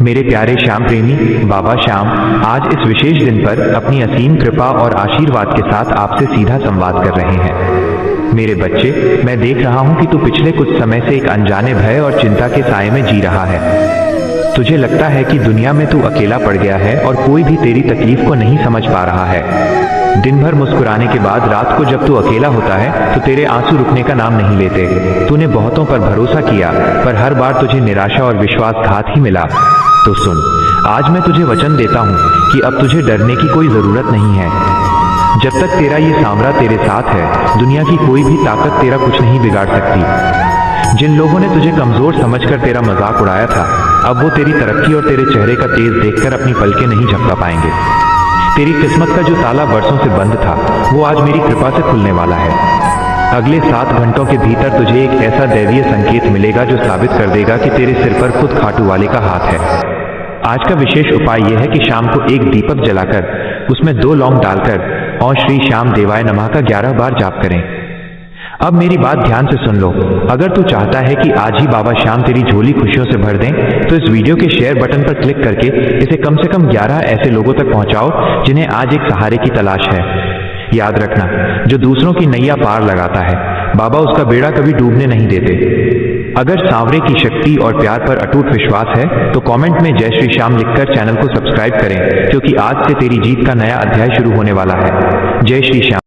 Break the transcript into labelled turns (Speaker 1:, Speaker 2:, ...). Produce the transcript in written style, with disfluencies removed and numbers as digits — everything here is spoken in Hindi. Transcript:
Speaker 1: मेरे प्यारे श्याम प्रेमी, बाबा श्याम आज इस विशेष दिन पर अपनी असीम कृपा और आशीर्वाद के साथ आपसे सीधा संवाद कर रहे हैं। मेरे बच्चे, मैं देख रहा हूं कि तू पिछले कुछ समय से एक अनजाने भय और चिंता के साए में जी रहा है। तुझे लगता है कि दुनिया में तू अकेला पड़ गया है और कोई भी तेरी तकलीफ को नहीं समझ पा रहा है। दिन भर मुस्कुराने के बाद रात को जब तू अकेला होता है तो तेरे आंसू रुकने का नाम नहीं लेते। तूने बहुतों पर भरोसा किया पर हर बार तुझे निराशा और विश्वासघात ही मिला। तो सुन, आज मैं तुझे वचन देता हूँ कि अब तुझे डरने की कोई जरूरत नहीं है। जब तक तेरा ये सांवरा तेरे साथ है, दुनिया की कोई भी ताकत तेरा कुछ नहीं बिगाड़ सकती। जिन लोगों ने तुझे कमजोर समझकर तेरा मजाक उड़ाया था, अब वो तेरी तरक्की और तेरे चेहरे का तेज देखकर अपनी पलकें नहीं झपका पाएंगे। तेरी किस्मत का जो ताला बरसों से बंद था, वो आज मेरी कृपा से खुलने वाला है। अगले 7 घंटों के भीतर तुझे एक ऐसा दैवीय संकेत मिलेगा जो साबित कर देगा कि तेरे सिर पर खुद खाटू वाले का हाथ है। आज का विशेष उपाय यह है कि शाम को एक दीपक जलाकर उसमें 2 लौंग डालकर और श्री श्याम देवाय नमः का 11 बार जाप करें। अब मेरी बात ध्यान से सुन लो। अगर तू चाहता है कि आज ही बाबा श्याम तेरी झोली खुशियों से भर दें, तो इस वीडियो के शेयर बटन पर क्लिक करके इसे कम से कम 11 ऐसे लोगों तक पहुंचाओ जिन्हें आज एक सहारे की तलाश है। याद रखना, जो दूसरों की नैया पार लगाता है, बाबा उसका बेड़ा कभी डूबने नहीं देते। अगर सांवरे की शक्ति और प्यार पर अटूट विश्वास है तो कमेंट में जय श्री श्याम लिखकर चैनल को सब्सक्राइब करें, क्योंकि आज से तेरी जीत का नया अध्याय शुरू होने वाला है। जय श्री श्याम।